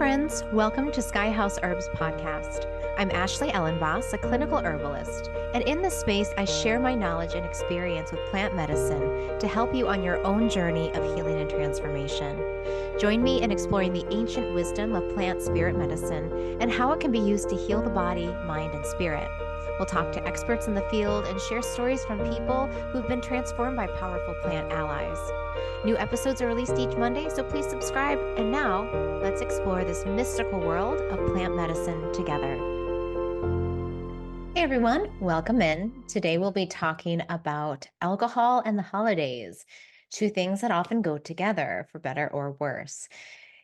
friends. Welcome to Sky House Herbs podcast. I'm Ashley Ellenboss, a clinical herbalist, and in this space, I share my knowledge and experience with plant medicine to help you on your own journey of healing and transformation. Join me in exploring the ancient wisdom of plant spirit medicine and how it can be used to heal the body, mind, and spirit. We'll talk to experts in the field and share stories from people who've been transformed by powerful plant allies. New episodes are released each Monday, so please subscribe. And now, let's explore this mystical world of plant medicine together. Hey everyone, welcome in. Today we'll be talking about alcohol and the holidays, two things that often go together for better or worse.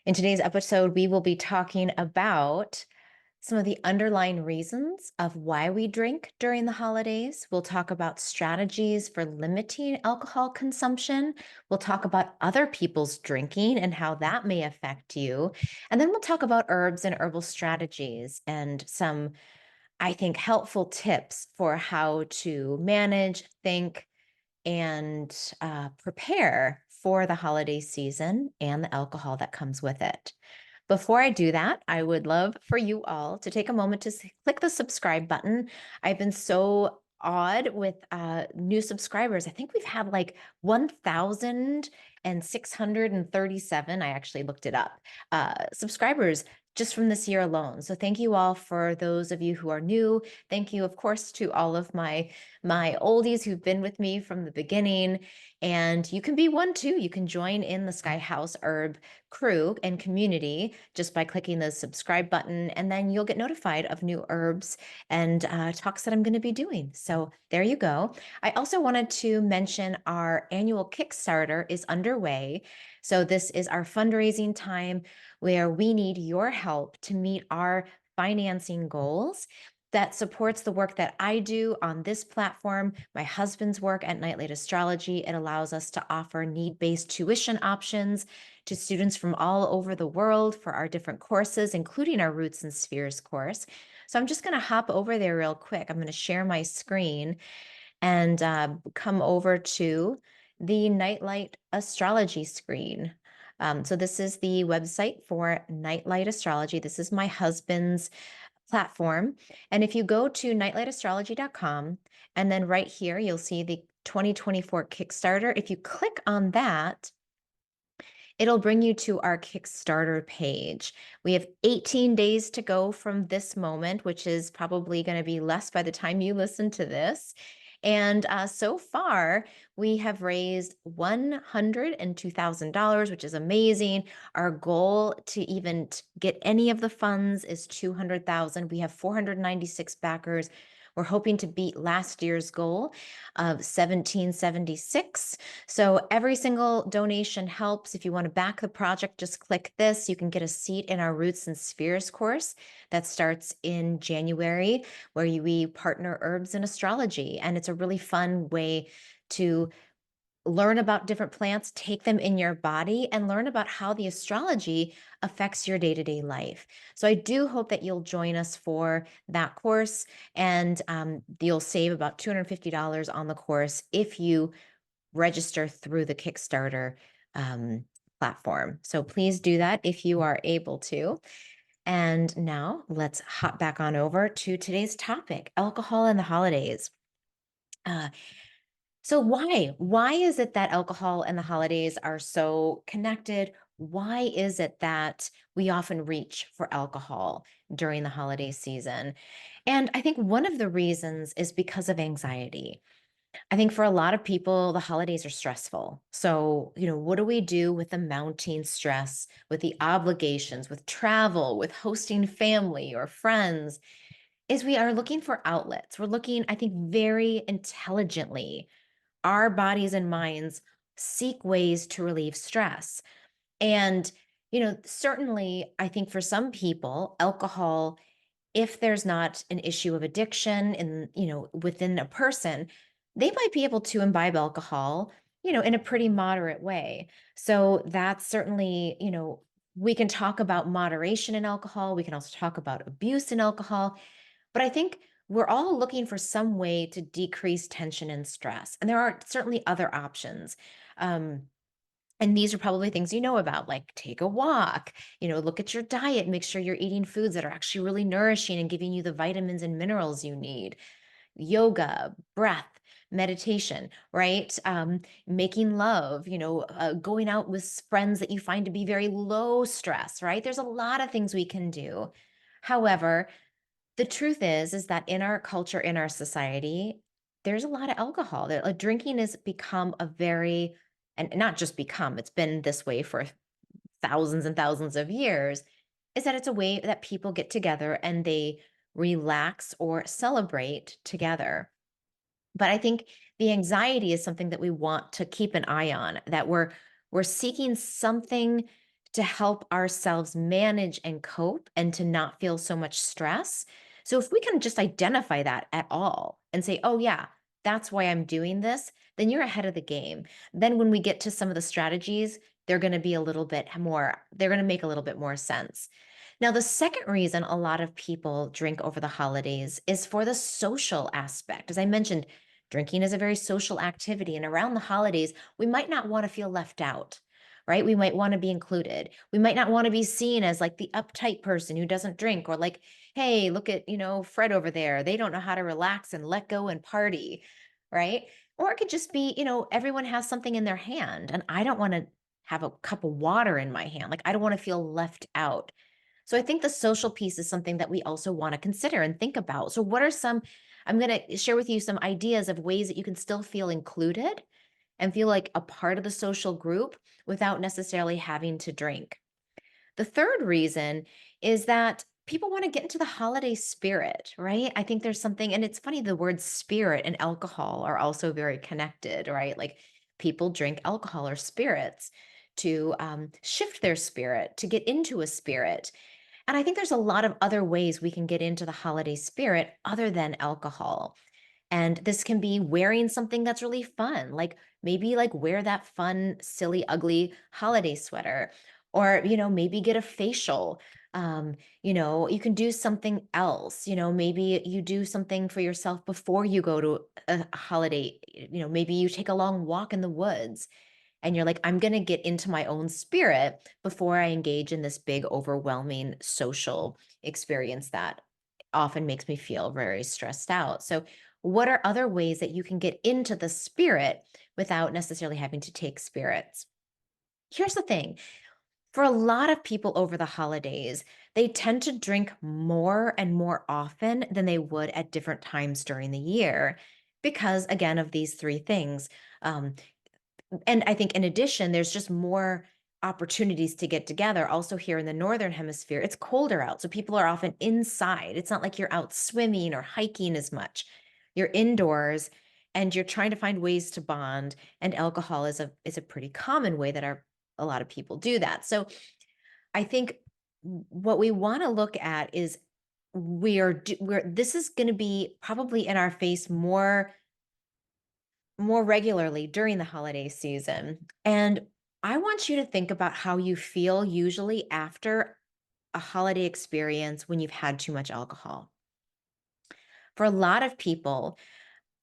In today's episode, we will be talking about some of the underlying reasons of why we drink during the holidays. We'll talk about strategies for limiting alcohol consumption. We'll talk about other people's drinking and how that may affect you. And then we'll talk about herbs and herbal strategies and some, I think, helpful tips for how to manage, think, and prepare for the holiday season and the alcohol that comes with it. Before I do that, I would love for you all to take a moment to click the subscribe button. I've been so awed with new subscribers. I think we've had like 1,637, I actually looked it up, subscribers just from this year alone. So thank you all for those of you who are new. Thank you, of course, to all of my oldies who've been with me from the beginning. And you can be one too. You can join in the Sky House Herb crew and community just by clicking the subscribe button, and then you'll get notified of new herbs and talks that I'm going to be doing. So there you go. I also wanted to mention our annual Kickstarter is underway. So this is our fundraising time where we need your help to meet our financing goals. That supports the work that I do on this platform, my husband's work at Nightlight Astrology. It allows us to offer need-based tuition options to students from all over the world for our different courses, including our Roots and Spheres course. So I'm just going to hop over there real quick. I'm going to share my screen and come over to the Nightlight Astrology screen. So this is the website for Nightlight Astrology. This is my husband's platform. And if you go to nightlightastrology.com, and then right here, you'll see the 2024 Kickstarter. If you click on that, it'll bring you to our Kickstarter page. We have 18 days to go from this moment, which is probably going to be less by the time you listen to this. And so far, we have raised $102,000, which is amazing. Our goal to even get any of the funds is $200,000. We have 496 backers. We're hoping to beat last year's goal of 1776. So every single donation helps. If you want to back the project, just click this. You can get a seat in our Roots and Spheres course that starts in January, where we partner herbs and astrology. And it's a really fun way to learn about different plants, take them in your body, and learn about how the astrology affects your day-to-day life. So I do hope that you'll join us for that course, and you'll save about $250 on the course if you register through the Kickstarter platform. So please do that if you are able to. And now let's hop back on over to today's topic, alcohol and the holidays. So why is it that alcohol and the holidays are so connected? Why is it that we often reach for alcohol during the holiday season? And I think one of the reasons is because of anxiety. I think for a lot of people, the holidays are stressful. So, what do we do with the mounting stress, with the obligations, with travel, with hosting family or friends? Is we are looking for outlets. We're looking, I think, very intelligently. Our bodies and minds seek ways to relieve stress. And, certainly, I think for some people, alcohol, if there's not an issue of addiction within a person, they might be able to imbibe alcohol, in a pretty moderate way. So that's certainly, we can talk about moderation in alcohol. We can also talk about abuse in alcohol. But I think we're all looking for some way to decrease tension and stress. And there are certainly other options. And these are probably things you know about, like take a walk, look at your diet, make sure you're eating foods that are actually really nourishing and giving you the vitamins and minerals you need. Yoga, breath, meditation, right? Making love, going out with friends that you find to be very low stress, right? There's a lot of things we can do. However, the truth is that in our culture, in our society, there's a lot of alcohol. Drinking has become a very, and not just become, it's been this way for thousands and thousands of years, is that it's a way that people get together and they relax or celebrate together. But I think the anxiety is something that we want to keep an eye on, that we're seeking something to help ourselves manage and cope and to not feel so much stress. So if we can just identify that at all and say, "Oh yeah, that's why I'm doing this," then you're ahead of the game. Then when we get to some of the strategies, they're going to make a little bit more sense. Now, the second reason a lot of people drink over the holidays is for the social aspect. As I mentioned, drinking is a very social activity. And around the holidays, we might not want to feel left out, right? We might want to be included. We might not want to be seen as like the uptight person who doesn't drink, or like, hey, look at, Fred over there. They don't know how to relax and let go and party, right? Or it could just be, everyone has something in their hand and I don't want to have a cup of water in my hand. Like, I don't want to feel left out. So I think the social piece is something that we also want to consider and think about. So what are some I'm going to share with you some ideas of ways that you can still feel included and feel like a part of the social group without necessarily having to drink. The third reason is that people want to get into the holiday spirit, right? I think there's something, and it's funny, the words spirit and alcohol are also very connected, right? Like people drink alcohol or spirits to shift their spirit, to get into a spirit. And I think there's a lot of other ways we can get into the holiday spirit other than alcohol. And this can be wearing something that's really fun, like maybe like wear that fun, silly, ugly holiday sweater, or, maybe get a facial. You can do something else. Maybe you do something for yourself before you go to a holiday. Maybe you take a long walk in the woods and you're like, I'm going to get into my own spirit before I engage in this big, overwhelming social experience that often makes me feel very stressed out. So, what are other ways that you can get into the spirit without necessarily having to take spirits? Here's the thing, for a lot of people over the holidays, they tend to drink more and more often than they would at different times during the year because, again, of these three things. Um, and I think in addition, there's just more opportunities to get together. Also, here in the Northern Hemisphere, it's colder out. So people are often inside. It's not like you're out swimming or hiking as much. You're indoors and you're trying to find ways to bond. And alcohol is a pretty common way that a lot of people do that. So I think what we want to look at is we're this is going to be probably in our face more regularly during the holiday season. And I want you to think about how you feel usually after a holiday experience when you've had too much alcohol. For a lot of people,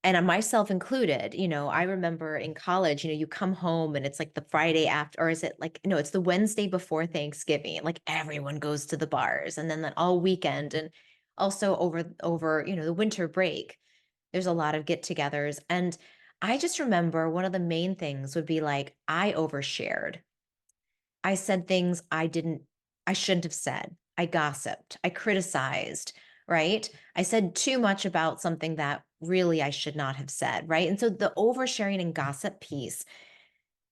and myself included, I remember in college, you come home and it's like the Friday after, or is it like, no, it's the Wednesday before Thanksgiving. Like everyone goes to the bars and then that all weekend. And also over, the winter break, there's a lot of get-togethers, and I just remember one of the main things would be like, I overshared. I said things I shouldn't have said. I gossiped. I criticized, right? I said too much about something that really I should not have said, right? And so the oversharing and gossip piece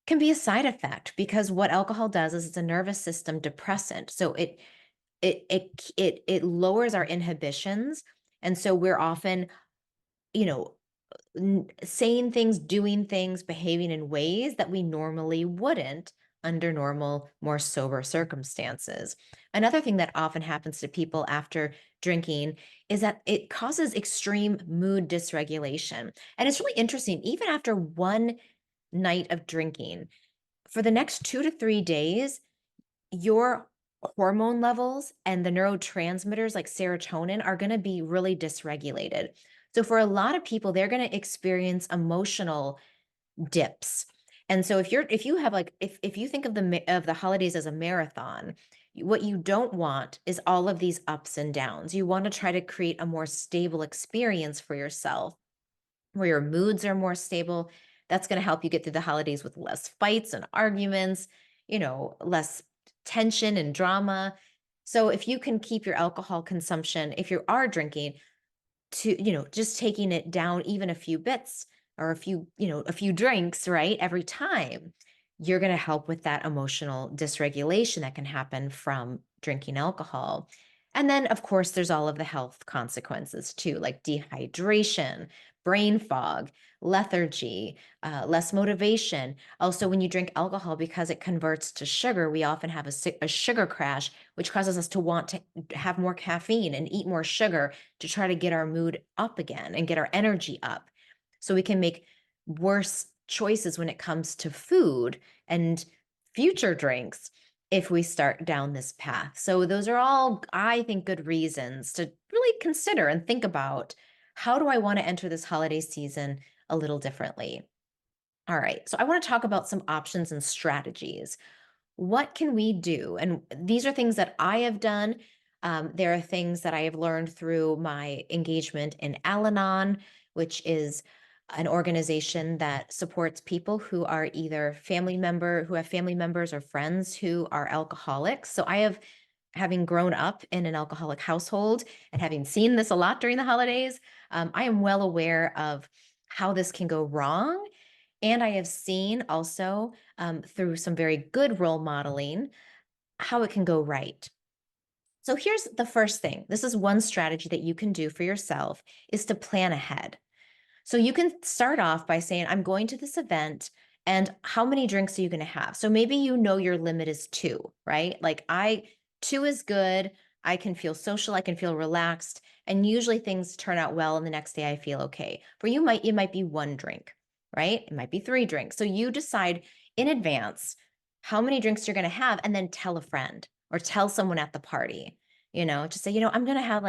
can be a side effect because what alcohol does is it's a nervous system depressant. So it lowers our inhibitions. And so we're often, you know, saying things, doing things, behaving in ways that we normally wouldn't under normal, more sober circumstances. Another thing that often happens to people after drinking is that it causes extreme mood dysregulation. And it's really interesting, even after one night of drinking, for the next 2 to 3 days, your hormone levels and the neurotransmitters like serotonin are going to be really dysregulated. So for a lot of people, they're going to experience emotional dips. And so if you have like if you think of of the holidays as a marathon, what you don't want is all of these ups and downs. You want to try to create a more stable experience for yourself where your moods are more stable. That's going to help you get through the holidays with less fights and arguments, less tension and drama. So if you can keep your alcohol consumption, if you are drinking, to, just taking it down even a few bits or a few drinks, right? Every time, you're going to help with that emotional dysregulation that can happen from drinking alcohol. And then, of course, there's all of the health consequences too, like dehydration, brain fog, lethargy, less motivation. Also, when you drink alcohol, because it converts to sugar, we often have a sugar crash, which causes us to want to have more caffeine and eat more sugar to try to get our mood up again and get our energy up. So we can make worse choices when it comes to food and future drinks if we start down this path. So those are all, I think, good reasons to really consider and think about, how do I want to enter this holiday season a little differently? All right. So I want to talk about some options and strategies. What can we do? And these are things that I have done. There are things that I have learned through my engagement in Al Anon, which is an organization that supports people who are either who have family members or friends who are alcoholics. So having grown up in an alcoholic household and having seen this a lot during the holidays, I am well aware of how this can go wrong. And I have seen also, through some very good role modeling, how it can go right. So here's the first thing. This is one strategy that you can do for yourself, is to plan ahead. So you can start off by saying, I'm going to this event, and how many drinks are you going to have? So maybe your limit is two, right? Two is good. I can feel social, I can feel relaxed, and usually things turn out well, and the next day I feel okay. For you, it might be one drink, right? It might be three drinks. So you decide in advance how many drinks you're going to have, and then tell a friend or tell someone at the party, just say, I'm going to have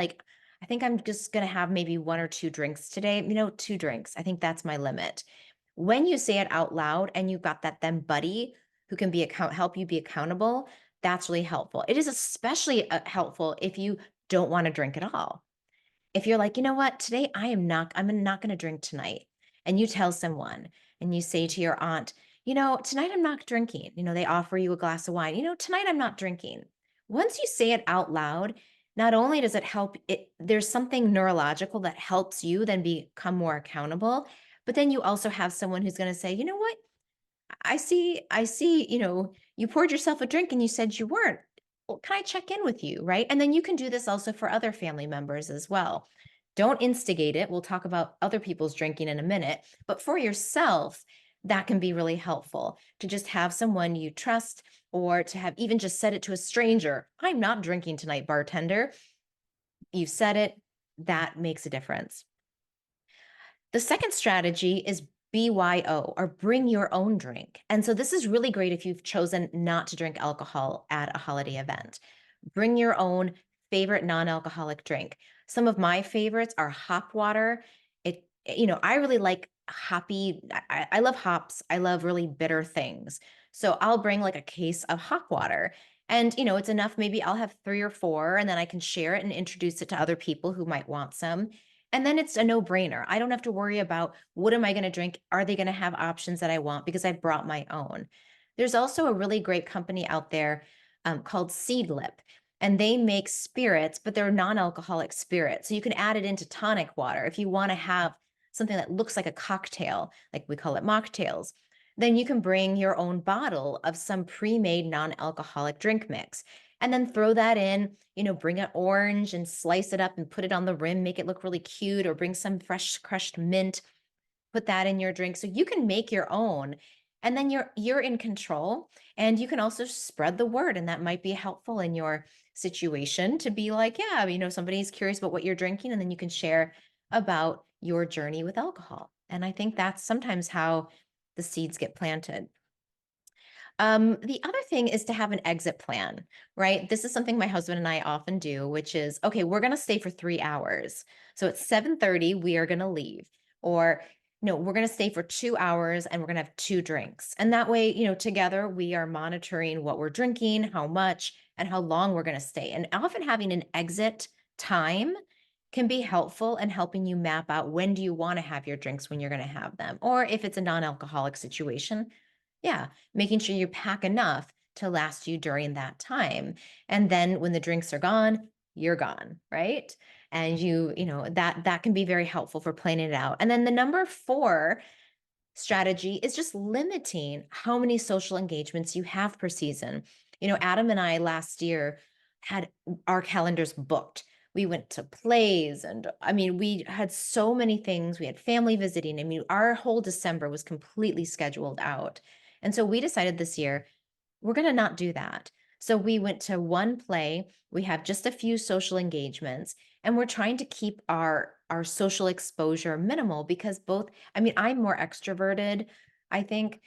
I think I'm just going to have maybe one or two drinks today, two drinks. I think that's my limit. When you say it out loud and you've got that then buddy who can help you be accountable, that's really helpful. It is especially helpful if you don't want to drink at all. If you're like, you know what, today I'm not going to drink tonight. And you tell someone and you say to your aunt, tonight I'm not drinking. They offer you a glass of wine. Tonight I'm not drinking. Once you say it out loud, not only does it help there's something neurological that helps you then become more accountable, but then you also have someone who's going to say, you know what? I see, you poured yourself a drink and you said you weren't. Well, can I check in with you? Right. And then you can do this also for other family members as well. Don't instigate it. We'll talk about other people's drinking in a minute, but for yourself, that can be really helpful to just have someone you trust, or to have even just said it to a stranger. I'm not drinking tonight, bartender. You said it. That makes a difference. The second strategy is BYO, or bring your own drink. And so this is really great if you've chosen not to drink alcohol at a holiday event. Bring your own favorite non-alcoholic drink. Some of my favorites are hop water. I really like hoppy. I love hops. I love really bitter things. So I'll bring like a case of hop water. And, it's enough. Maybe I'll have three or four, and then I can share it and introduce it to other people who might want some. And then it's a no-brainer. I don't have to worry about, what am I going to drink? Are they going to have options that I want? Because I've brought my own. There's also a really great company out there called Seedlip, and they make spirits, but they're non-alcoholic spirits. So you can add it into tonic water if you want to have something that looks like a cocktail, like we call it mocktails. Then you can bring your own bottle of some pre-made non-alcoholic drink mix, and then throw that in, bring an orange and slice it up and put it on the rim, make it look really cute, or bring some fresh crushed mint, put that in your drink. So you can make your own, and then you're in control, and you can also spread the word. And that might be helpful in your situation, to be like, yeah, somebody's curious about what you're drinking, and then you can share about your journey with alcohol. And I think that's sometimes how the seeds get planted. The other thing is to have an exit plan, right? This is something my husband and I often do, which is, okay, we're going to stay for 3 hours. So at 7:30, we are going to leave. Or no, we're going to stay for 2 hours and we're going to have two drinks. And that way, together we are monitoring what we're drinking, how much, and how long we're going to stay. And often having an exit time can be helpful in helping you map out when do you want to have your drinks, when you're going to have them. Or if it's a non-alcoholic situation, yeah, making sure you pack enough to last you during that time. And then when the drinks are gone, you're gone, right? And that can be very helpful for planning it out. And then the number 4 strategy is just limiting how many social engagements you have per season. Adam and I last year had our calendars booked. We went to plays, and I mean, we had so many things. We had family visiting. I mean, our whole December was completely scheduled out. And so we decided this year, we're going to not do that. So we went to one play. We have just a few social engagements, and we're trying to keep our social exposure minimal because I mean, I'm more extroverted, I think.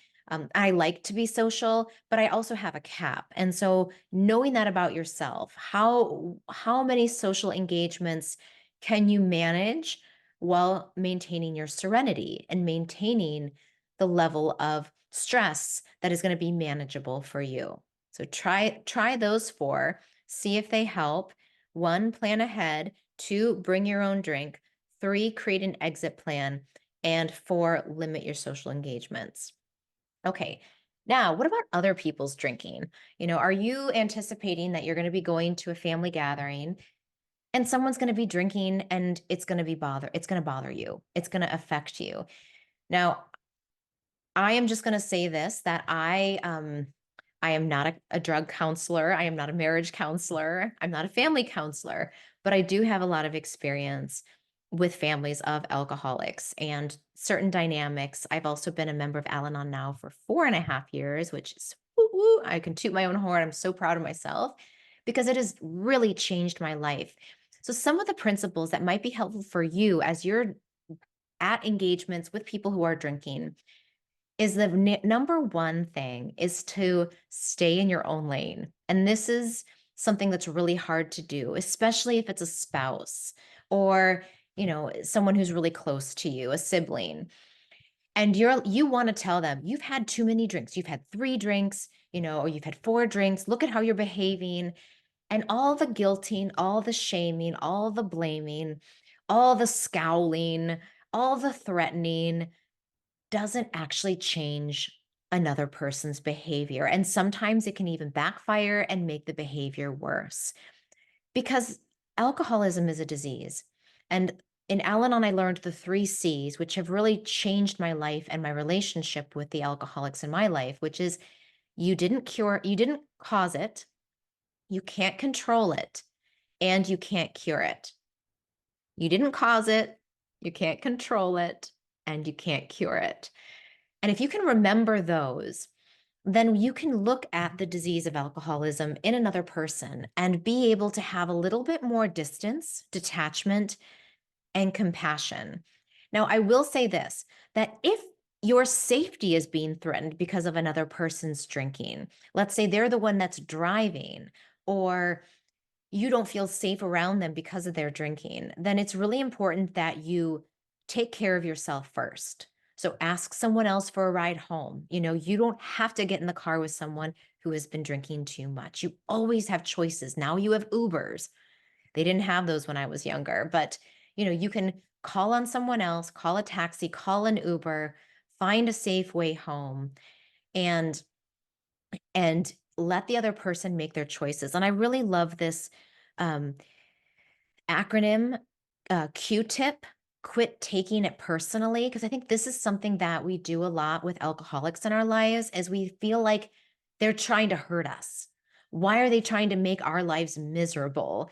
I like to be social, but I also have a cap. And so knowing that about yourself, how many social engagements can you manage while maintaining your serenity and maintaining the level of stress that is going to be manageable for you? So try those 4, see if they help. 1, plan ahead. 2, bring your own drink. 3, create an exit plan. And 4, limit your social engagements. Okay. Now, what about other people's drinking? Are you anticipating that you're going to be going to a family gathering and someone's going to be drinking and it's going to bother you. It's going to affect you. Now, I am just going to say this, that I am not a drug counselor. I am not a marriage counselor. I'm not a family counselor, but I do have a lot of experience with families of alcoholics and certain dynamics. I've also been a member of Al-Anon now for 4.5 years, which is woo woo. I can toot my own horn. I'm so proud of myself because it has really changed my life. So some of the principles that might be helpful for you as you're at engagements with people who are drinking is the number 1 thing is to stay in your own lane. And this is something that's really hard to do, especially if it's a spouse or, someone who's really close to you, a sibling. And you want to tell them, you've had too many drinks. You've had 3 drinks, or you've had 4 drinks. Look at how you're behaving. And all the guilting, all the shaming, all the blaming, all the scowling, all the threatening doesn't actually change another person's behavior. And sometimes it can even backfire and make the behavior worse because alcoholism is a disease. And in Al-Anon, I learned the 3 C's, which have really changed my life and my relationship with the alcoholics in my life, which is you didn't cause it, you can't control it, and you can't cure it. You didn't cause it, you can't control it, and you can't cure it. And if you can remember those, then you can look at the disease of alcoholism in another person and be able to have a little bit more distance, detachment, and compassion. Now, I will say this, that if your safety is being threatened because of another person's drinking, let's say they're the one that's driving, or you don't feel safe around them because of their drinking, then it's really important that you take care of yourself first. So ask someone else for a ride home. You don't have to get in the car with someone who has been drinking too much. You always have choices. Now you have Ubers. They didn't have those when I was younger, but you can call on someone else, call a taxi, call an Uber, find a safe way home, and let the other person make their choices. And I really love this um, acronym, Q-tip, quit taking it personally, because I think this is something that we do a lot with alcoholics in our lives, as we feel like they're trying to hurt us. Why are they trying to make our lives miserable?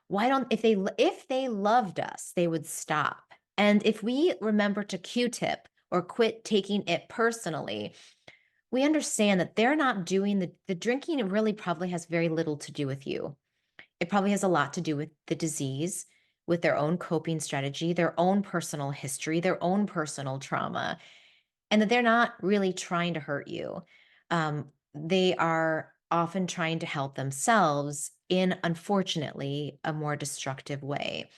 Why don't if they loved us, they would stop. And if we remember to Q-tip or quit taking it personally, we understand that they're not doing the drinking. It really probably has very little to do with you. It probably has a lot to do with the disease, with their own coping strategy, their own personal history, their own personal trauma, and that they're not really trying to hurt you. They are often trying to help themselves in, unfortunately, a more destructive way.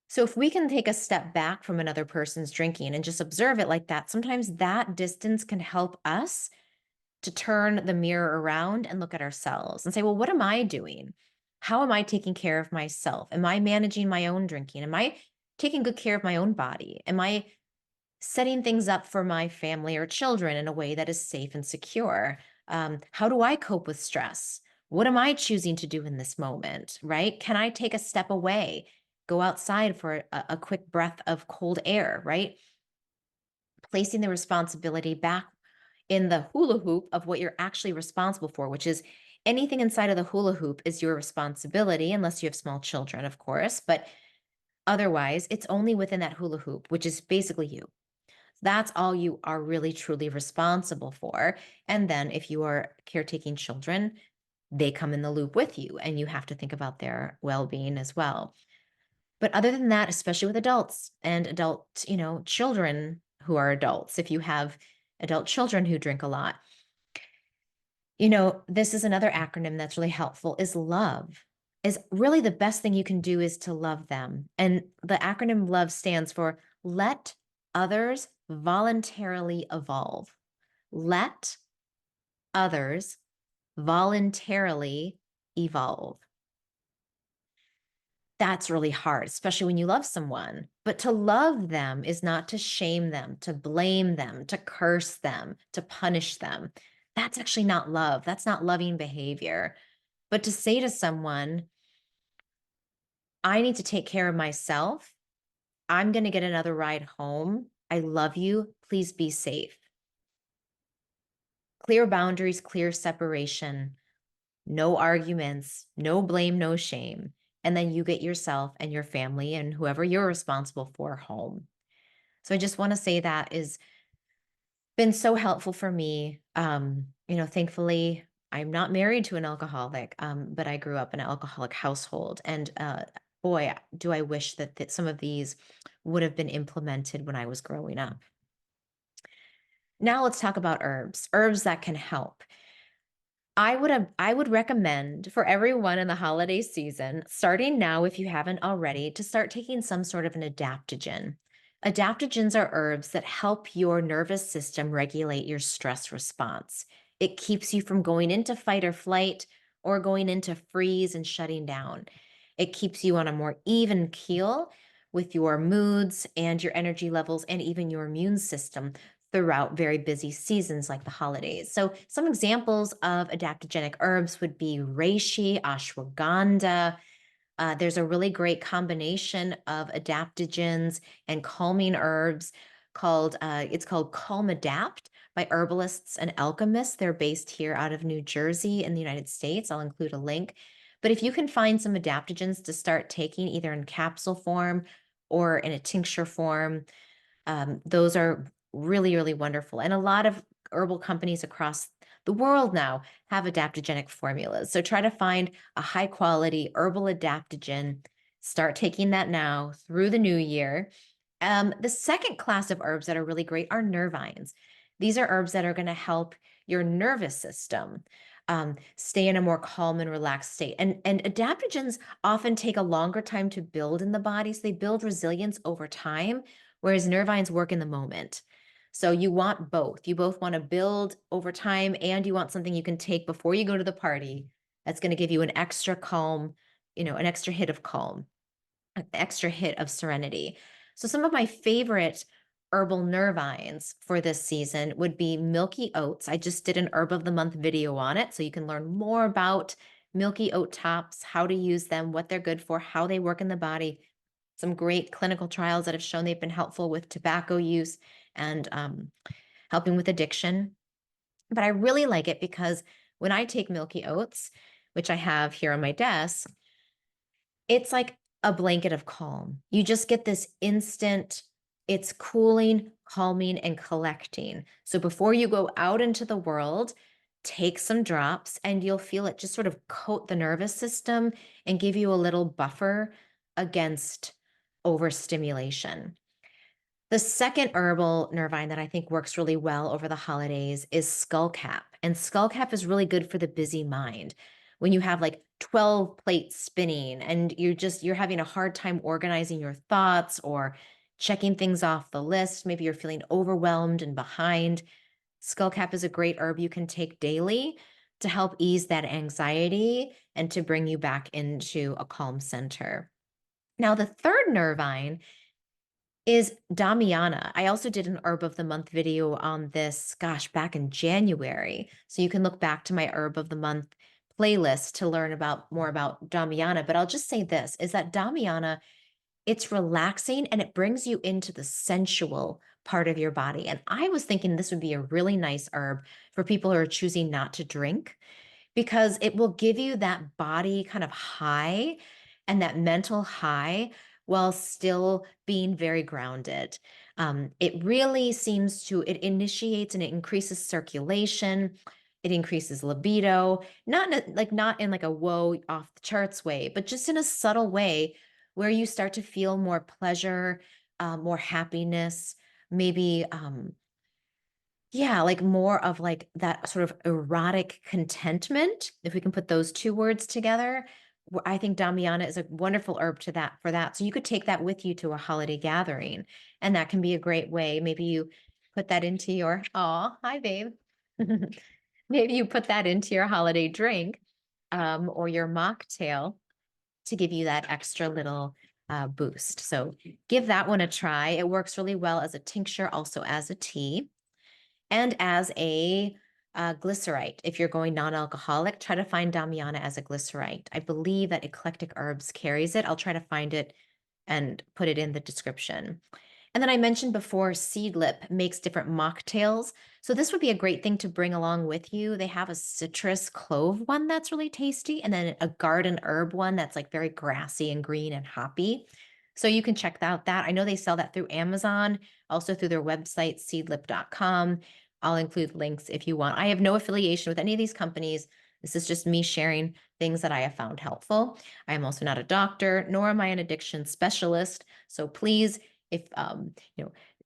So if we can take a step back from another person's drinking and just observe it like that, sometimes that distance can help us to turn the mirror around and look at ourselves and say, well, what am I doing? How am I taking care of myself? Am I managing my own drinking? Am I taking good care of my own body? Am I setting things up for my family or children in a way that is safe and secure? How do I cope with stress? What am I choosing to do in this moment, right? Can I take a step away, go outside for a quick breath of cold air, right? Placing the responsibility back in the hula hoop of what you're actually responsible for, which is anything inside of the hula hoop is your responsibility, unless you have small children, of course. But otherwise, it's only within that hula hoop, which is basically you. That's all you are really truly responsible for. And then if you are caretaking children, they come in the loop with you and you have to think about their well-being as well. But other than that, especially with adults and adult, children who are adults, if you have adult children who drink a lot, this is another acronym that's really helpful is love. Is really the best thing you can do is to love them. And the acronym love stands for let others voluntarily evolve. Let others voluntarily evolve. That's really hard, especially when you love someone. But to love them is not to shame them, to blame them, to curse them, to punish them. That's actually not love. That's not loving behavior. But to say to someone, I need to take care of myself. I'm going to get another ride home. I love you. Please be safe. Clear boundaries, clear separation, no arguments, no blame, no shame. And then you get yourself and your family and whoever you're responsible for home. So I just want to say that is been so helpful for me. Thankfully, I'm not married to an alcoholic, but I grew up in an alcoholic household. And boy, do I wish that some of these would have been implemented when I was growing up. Now let's talk about herbs that can help. I would recommend for everyone in the holiday season, starting now if you haven't already, to start taking some sort of an adaptogen. Adaptogens are herbs that help your nervous system regulate your stress response. It keeps you from going into fight or flight or going into freeze and shutting down. It keeps you on a more even keel with your moods and your energy levels and even your immune system throughout very busy seasons like the holidays. So some examples of adaptogenic herbs would be reishi, ashwaganda. There's a really great combination of adaptogens and calming herbs it's called Calm Adapt by herbalists and alchemists. They're based here out of New Jersey in the United States. I'll include a link. But if you can find some adaptogens to start taking either in capsule form or in a tincture form, those are really, really wonderful. And a lot of herbal companies across the world now have adaptogenic formulas. So try to find a high quality herbal adaptogen. Start taking that now through the new year. The second class of herbs that are really great are nervines. These are herbs that are going to help your nervous system stay in a more calm and relaxed state. And adaptogens often take a longer time to build in the body. So they build resilience over time, whereas nervines work in the moment. So you want both. You both want to build over time and you want something you can take before you go to the party that's going to give you an extra calm, an extra hit of calm, an extra hit of serenity. So some of my favorite herbal nervines for this season would be Milky Oats. I just did an Herb of the Month video on it, so you can learn more about Milky Oat Tops, how to use them, what they're good for, how they work in the body. Some great clinical trials that have shown they've been helpful with tobacco use and helping with addiction. But I really like it because when I take Milky Oats, which I have here on my desk, it's like a blanket of calm. You just get this instant, it's cooling, calming, and collecting. So before you go out into the world, take some drops and you'll feel it just sort of coat the nervous system and give you a little buffer against overstimulation. The second herbal nervine that I think works really well over the holidays is Skullcap. And Skullcap is really good for the busy mind. when you have like 12 plates spinning and you're having a hard time organizing your thoughts or checking things off the list. Maybe you're feeling overwhelmed and behind. Skullcap is a great herb you can take daily to help ease that anxiety and to bring you back into a calm center. Now, the third nervine is Damiana. I also did an herb of the month video on this, gosh, back in January. So you can look back to my herb of the month playlist to learn about more about Damiana. But I'll just say this is that Damiana, it's relaxing and it brings you into the sensual part of your body. And I was thinking this would be a really nice herb for people who are choosing not to drink because it will give you that body kind of high and that mental high while still being very grounded. It really seems to, it initiates and it increases circulation. It increases libido, not in like a whoa off the charts way, but just in a subtle way where you start to feel more pleasure, more happiness, maybe yeah, like more of like that sort of erotic contentment, if we can put those two words together. I think Damiana is a wonderful herb to that for that. So you could take that with you to a holiday gathering, and that can be a great way. Maybe you put that into your, oh, hi, babe. Maybe you put that into your holiday drink or your mocktail to give you that extra little boost. So give that one a try. It works really well as a tincture, also as a tea and as a glycerite. If you're going non-alcoholic, try to find Damiana as a glycerite. I believe that Eclectic Herbs carries it. I'll try to find it and put it in the description. And then I mentioned before, Seedlip makes different mocktails. So this would be a great thing to bring along with you. They have a citrus clove one that's really tasty, and then a garden herb one that's like very grassy and green and hoppy. So you can check out that. I know they sell that through Amazon, also through their website, seedlip.com. I'll include links if you want. I have no affiliation with any of these companies. This is just me sharing things that I have found helpful. I am also not a doctor, nor am I an addiction specialist. So please, if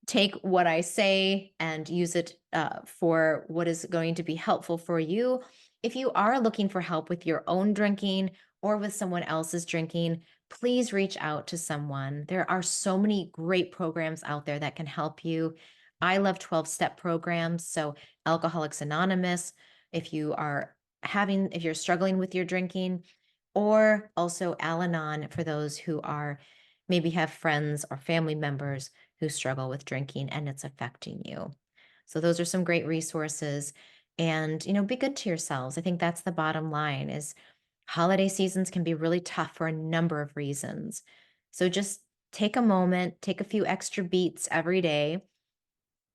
take what I say and use it for what is going to be helpful for you. If you are looking for help with your own drinking or with someone else's drinking, please reach out to someone. There are so many great programs out there that can help you. I love 12-step programs. So Alcoholics Anonymous, if you're struggling with your drinking, or also Al-Anon for those who maybe have friends or family members who struggle with drinking and it's affecting you. So those are some great resources. And, be good to yourselves. I think that's the bottom line is holiday seasons can be really tough for a number of reasons. So just take a moment, take a few extra beats every day,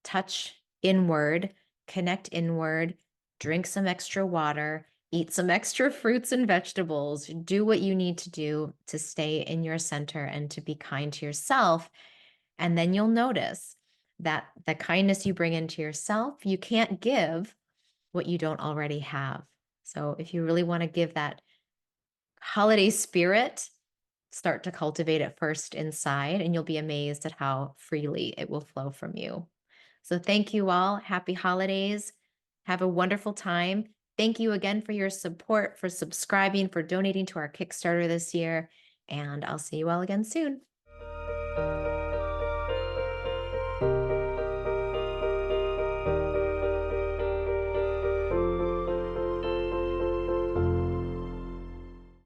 touch inward, connect inward, drink some extra water, eat some extra fruits and vegetables, do what you need to do to stay in your center and to be kind to yourself. And then you'll notice that the kindness you bring into yourself, you can't give what you don't already have. So if you really want to give that holiday spirit, start to cultivate it first inside, and you'll be amazed at how freely it will flow from you. So thank you all. Happy holidays. Have a wonderful time. Thank you again for your support, for subscribing, for donating to our Kickstarter this year. And I'll see you all again soon.